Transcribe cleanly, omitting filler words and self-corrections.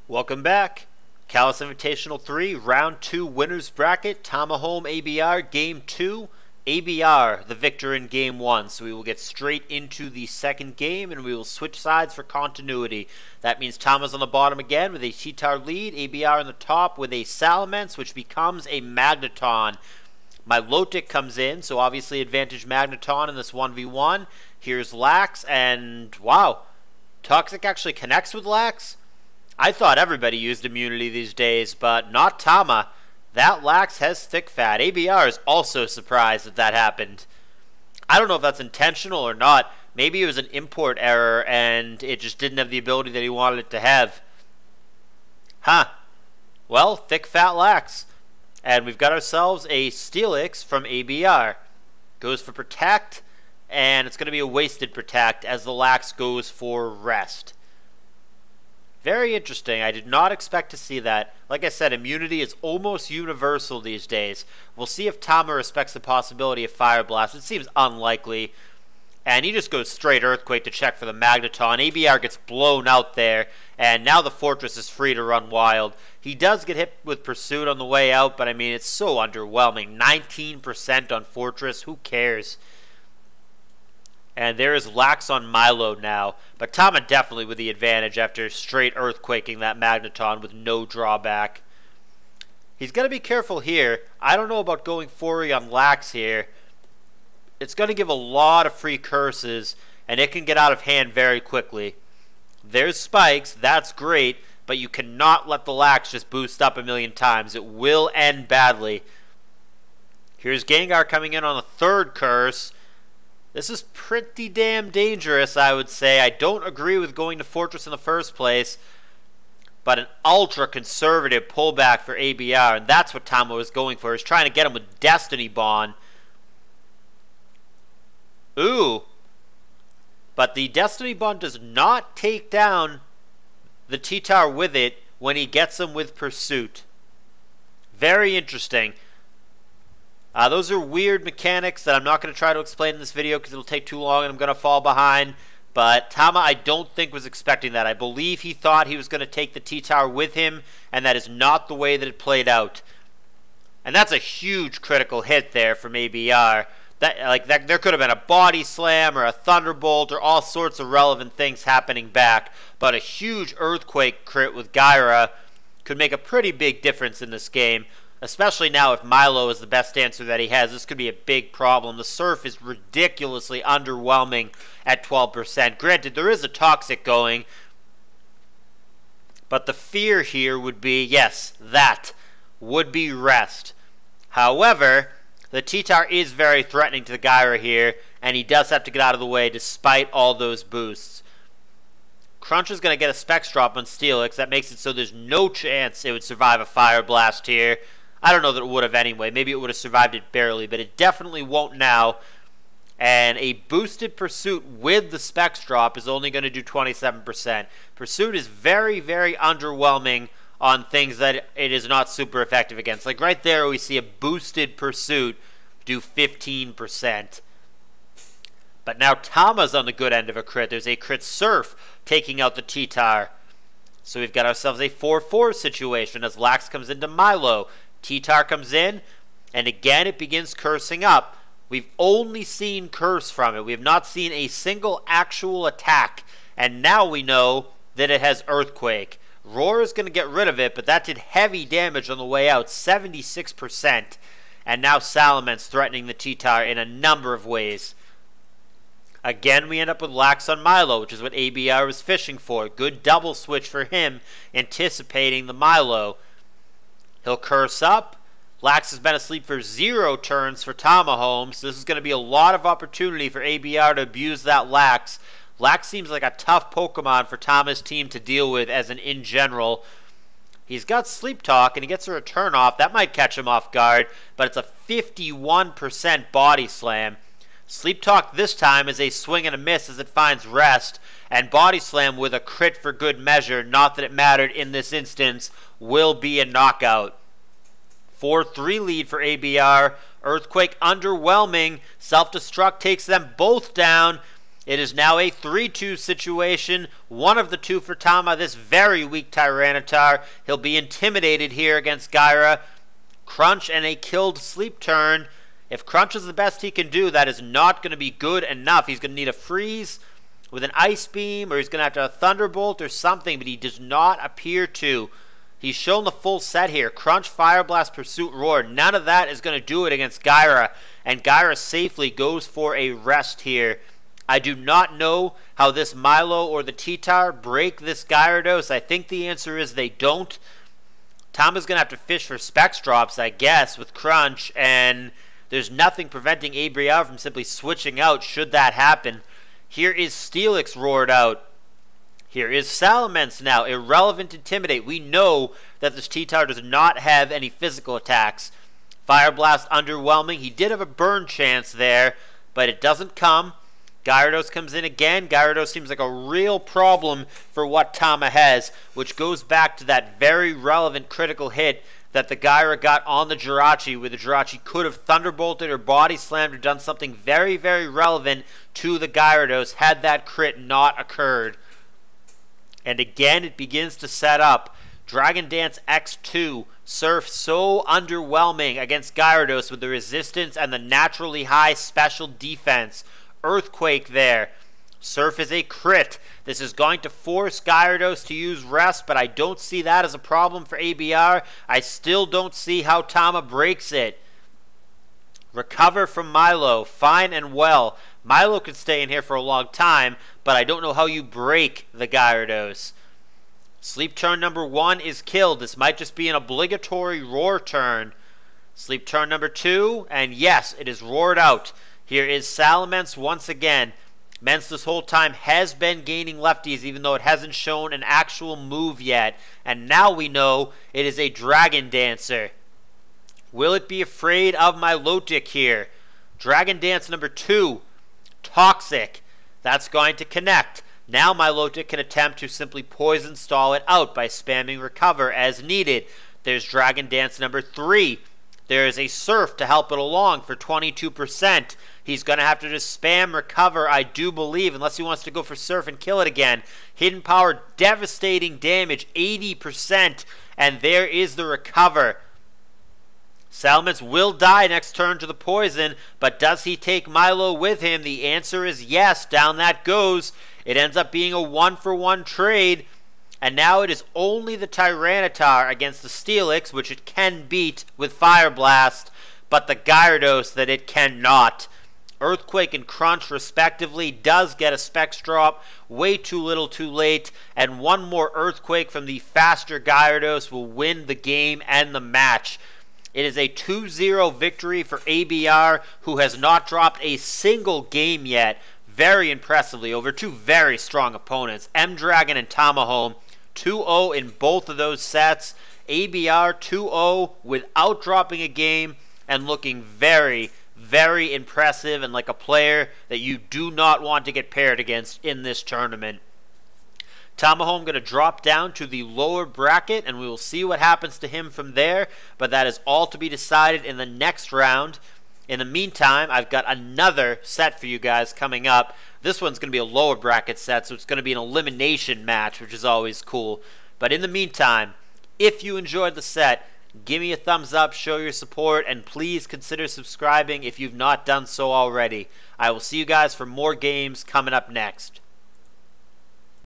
Welcome back. CALLOUS Invitational 3, Round 2 Winners Bracket, Tamahome ABR, Game 2. ABR, the victor in Game 1. So we will get straight into the second game, and we will switch sides for continuity. That means Tama's on the bottom again with a Cheetar lead, ABR on the top with a Salamence, which becomes a Magneton. Milotic comes in, so obviously advantage Magneton in this 1v1. Here's Lax, and wow, Toxic actually connects with Lax? I thought everybody used immunity these days, but not Tama. That Lax has thick fat. ABR is also surprised that happened. I don't know if that's intentional or not. Maybe it was an import error and it just didn't have the ability that he wanted it to have. Huh. Well, thick fat Lax. And we've got ourselves a Steelix from ABR. Goes for Protect, and it's going to be a wasted Protect as the Lax goes for Rest. Very interesting. I did not expect to see that. Like I said, immunity is almost universal these days. We'll see if Tama respects the possibility of Fire Blast. It seems unlikely. And he just goes straight Earthquake to check for the Magneton. ABR gets blown out there, and now the Fortress is free to run wild. He does get hit with Pursuit on the way out, but I mean, it's so underwhelming. 19% on Fortress. Who cares? And there is Lax on Milo now. But Tama definitely with the advantage after straight Earthquaking that Magneton with no drawback. He's going to be careful here. I don't know about going Fori on Lax here. It's going to give a lot of free curses, and it can get out of hand very quickly. There's Spikes. That's great, but you cannot let the Lax just boost up a million times. It will end badly. Here's Gengar coming in on a third curse. This is pretty damn dangerous, I would say. I don't agree with going to Fortress in the first place, but an ultra-conservative pullback for ABR, and that's what Tama was going for. He's trying to get him with Destiny Bond. Ooh. But the Destiny Bond does not take down the Cheetar with it when he gets him with Pursuit. Very interesting. Those are weird mechanics that I'm not going to try to explain in this video because it'll take too long and I'm going to fall behind. But Tama, I don't think, was expecting that. I believe he thought he was going to take the T-Tower with him, and that is not the way that it played out. And that's a huge critical hit there from ABR. There could have been a Body Slam or a Thunderbolt or all sorts of relevant things happening back. But a huge Earthquake crit with Gyra could make a pretty big difference in this game. Especially now if Milo is the best answer that he has. This could be a big problem. The Surf is ridiculously underwhelming at 12%. Granted, there is a Toxic going. But the fear here would be, yes, that would be Rest. However, the Cheetar is very threatening to the Gyra here. And he does have to get out of the way despite all those boosts. Crunch is going to get a Specs Drop on Steelix. That makes it so there's no chance it would survive a Fire Blast here. I don't know that it would have anyway. Maybe it would have survived it barely, but it definitely won't now. And a boosted Pursuit with the Specs Drop is only going to do 27%. Pursuit is very, very underwhelming on things that it is not super effective against. Like right there, we see a boosted Pursuit do 15%. But now Tama's on the good end of a crit. There's a crit Surf taking out the Cheetar. So we've got ourselves a 4-4 situation as Lax comes into Milo. Cheetar comes in, and again it begins cursing up. We've only seen curse from it. We have not seen a single actual attack. And now we know that it has Earthquake. Roar is going to get rid of it, but that did heavy damage on the way out, 76%. And now Salamence threatening the Cheetar in a number of ways. Again, we end up with Lax on Milo, which is what ABR was fishing for. Good double switch for him, anticipating the Milo. He'll curse up. Lax has been asleep for 0 turns for Tamahome, so this is going to be a lot of opportunity for ABR to abuse that Lax. Lax seems like a tough Pokemon for Tama's team to deal with as an in general. He's got Sleep Talk, and he gets a return off. That might catch him off guard, but it's a 51% Body Slam. Sleep Talk this time is a swing and a miss as it finds Rest, and Body Slam with a crit for good measure, not that it mattered in this instance, will be a knockout. 4-3 lead for ABR. Earthquake underwhelming. Self-Destruct takes them both down. It is now a 3-2 situation. One of the two for Tama, this very weak Tyranitar. He'll be intimidated here against Gyra. Crunch and a killed Sleep Turn. If Crunch is the best he can do, that is not going to be good enough. He's going to need a Freeze with an Ice Beam, or he's going to have to have a Thunderbolt or something, but he does not appear to. He's shown the full set here. Crunch, Fire Blast, Pursuit, Roar. None of that is going to do it against Gyra, and Gyra safely goes for a rest here. I do not know how this Milo or the T-Tar break this Gyarados. I think the answer is they don't. Tama's going to have to fish for Specs drops, I guess, with Crunch, and there's nothing preventing ABR from simply switching out should that happen. Here is Steelix roared out. Here is Salamence now. Irrelevant Intimidate. We know that this T-Tar does not have any physical attacks. Fire Blast, underwhelming. He did have a burn chance there, but it doesn't come. Gyarados comes in again. Gyarados seems like a real problem for what Tama has, which goes back to that very relevant critical hit that the Gyra got on the Jirachi, where the Jirachi could have Thunderbolted or Body Slammed or done something very, very relevant to the Gyarados had that crit not occurred. And again, it begins to set up. Dragon Dance X2. Surf so underwhelming against Gyarados with the resistance and the naturally high special defense. Earthquake there. Surf is a crit. This is going to force Gyarados to use Rest, but I don't see that as a problem for ABR. I still don't see how Tama breaks it. Recover from Milo. Fine and well. Milo could stay in here for a long time, but I don't know how you break the Gyarados. Sleep Turn number 1 is killed. This might just be an obligatory Roar turn. Sleep Turn number 2, and yes, it is roared out. Here is Salamence once again. Mence this whole time has been gaining lefties, even though it hasn't shown an actual move yet. And now we know it is a Dragon Dancer. Will it be afraid of Milotic here? Dragon Dance number 2. Toxic. That's going to connect. Now Milotic can attempt to simply Poison Stall it out by spamming Recover as needed. There's Dragon Dance number 3. There is a Surf to help it along for 22%. He's going to have to just spam Recover, I do believe, unless he wants to go for Surf and kill it again. Hidden Power, devastating damage, 80%. And there is the Recover. Salamence will die next turn to the Poison, but does he take Milo with him? The answer is yes. Down that goes. It ends up being a 1-for-1 trade. And now it is only the Tyranitar against the Steelix, which it can beat with Fire Blast, but the Gyarados that it cannot. Earthquake and Crunch, respectively, does get a Specs drop. Way too little too late. And one more Earthquake from the faster Gyarados will win the game and the match. It is a 2-0 victory for ABR, who has not dropped a single game yet. Very impressively over two very strong opponents, M-Dragon and Tamahome. 2-0 in both of those sets. ABR 2-0 without dropping a game and looking very, very impressive and like a player that you do not want to get paired against in this tournament. Tamahome going to drop down to the lower bracket, and we will see what happens to him from there, but that is all to be decided in the next round. In the meantime, I've got another set for you guys coming up. This one's going to be a lower bracket set, so it's going to be an elimination match, which is always cool. But in the meantime, if you enjoyed the set, give me a thumbs up, show your support, and please consider subscribing if you've not done so already. I will see you guys for more games coming up next.